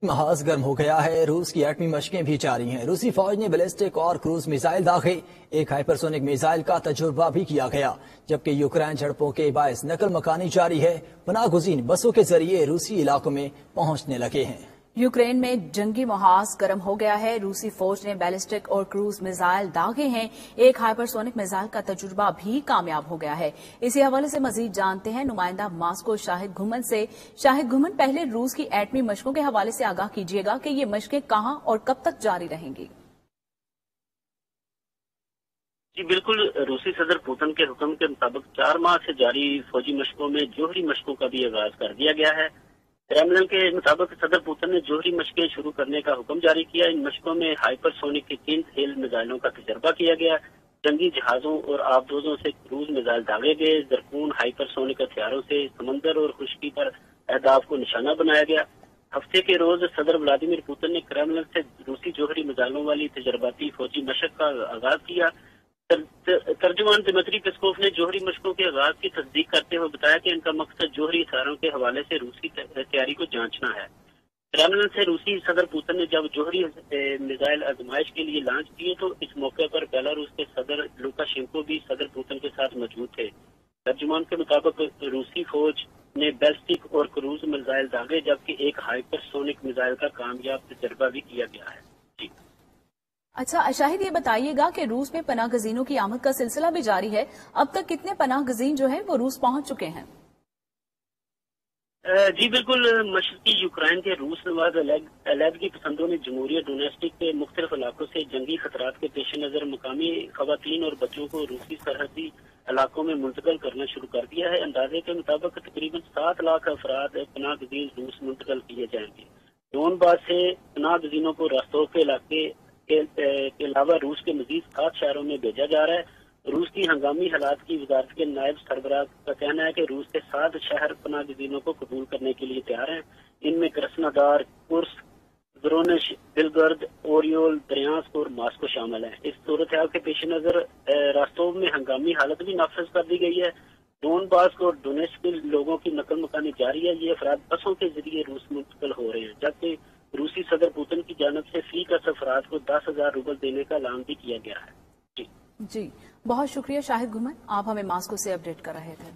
محاذ گرم ہو گیا ہے، روس کی ایٹمی مشقیں بھی جاری ہیں۔ روسی فوج نے بیلسٹک اور کروز میزائل داغے، ایک ہائپرسونک میزائل کا تجربہ بھی کیا گیا، جبکہ یوکرین جھڑپوں کے باعث نقل مکانی جاری ہے۔ پناہ گزین بسوں کے ذریعے روسی علاقوں میں پہنچنے لگے ہیں۔ یوکرین میں جنگی محاذ گرم ہو گیا ہے، روسی فوج نے بیلسٹک اور کروز میزائل داغے ہیں، ایک ہائپرسونک میزائل کا تجربہ بھی کامیاب ہو گیا ہے۔ اسی حوالے سے مزید جانتے ہیں نمائندہ ماسکو شاہد گھومن سے۔ شاہد گھومن، پہلے روس کی ایٹمی مشقوں کے حوالے سے آگاہ کیجیے گا کہ یہ مشقیں کہاں اور کب تک جاری رہیں گی؟ جی بالکل، روسی صدر پوتن کے حکم کے مطابق 4 ماہ سے جاری فوجی مشقوں میں جوہری مشقوں کا بھی آغاز کر دیا گیا ہے۔ کرملن کے مطابق صدر پوتن نے جوہری مشقیں شروع کرنے کا حکم جاری کیا۔ ان مشقوں میں ہائپر سونک کے 3 تیل میزائلوں کا تجربہ کیا گیا، جنگی جہازوں اور آبدوزوں سے کروز میزائل داغے گئے، زرکون ہائپر سونک ہتھیاروں سے سمندر اور خشکی پر اہداف کو نشانہ بنایا گیا۔ ہفتے کے روز صدر ولادیمیر پوتن نے کرملن سے روسی جوہری میزائلوں والی تجرباتی فوجی مشق کا آغاز کیا۔ ترجمان دمتری پیسکوف نے جوہری مشقوں کے آغاز کی تصدیق کرتے ہوئے بتایا کہ ان کا مقصد جوہری ہتھیاروں کے حوالے سے روسی تیاری کو جانچنا ہے۔ کرملن سے روسی صدر پوتن نے جب جوہری میزائل آزمائش کے لیے لانچ کیے تو اس موقع پر بیلاروس کے صدر لوکاشینکو بھی صدر پوتن کے ساتھ موجود تھے۔ ترجمان کے مطابق روسی فوج نے بیلسٹک اور کروز میزائل داغے، جبکہ ایک ہائپر سونک میزائل کا کامیاب تجربہ بھی کیا گیا ہے۔ اچھا شاہد، یہ بتائیے گا کہ روس میں پناہ گزینوں کی آمد کا سلسلہ بھی جاری ہے، اب تک کتنے پناہ گزین جو ہیں وہ روس پہنچ چکے ہیں؟ جی بالکل، مشرقی یوکرین کے روس نواز علیحدگی پسندوں نے جمہوریہ ڈونیسٹک کے مختلف علاقوں سے جنگی خطرات کے پیش نظر مقامی خواتین اور بچوں کو روسی سرحدی علاقوں میں منتقل کرنا شروع کر دیا ہے۔ اندازے کے مطابق تقریباً 7 لاکھ افراد پناہ گزین روس منتقل کیے جائیں گے۔ ڈونباس سے پناہ گزینوں کو راستوف کے علاقے کے علاوہ روس کے مزید 7 شہروں میں بھیجا جا رہا ہے۔ روس کی ہنگامی حالات کی وزارت کے نائب سربراہ کا کہنا ہے کہ روس کے 7 شہر پناہ گزینوں کو قبول کرنے کے لیے تیار ہیں۔ ان میں کرسنودار، کورسک، ورونیش، بلگرد، اوریول، دریانسک اور ماسکو شامل ہیں۔ اس صورتحال کے پیش نظر راستوف میں ہنگامی حالت بھی نافذ کر دی گئی ہے۔ ڈونباس اور ڈونیٹسک کے لوگوں کی نقل مکانی جاری ہے۔ یہ افراد بسوں کے ذریعے روس منتقل ہو رہے ہیں، جبکہ روسی صدر پوتن کی جانب سے فی کس افراد کو 10,000 روبل دینے کا اعلان بھی کیا گیا ہے۔ جی بہت شکریہ شاہد گھومن، آپ ہمیں ماسکو سے اپڈیٹ کر رہے تھے۔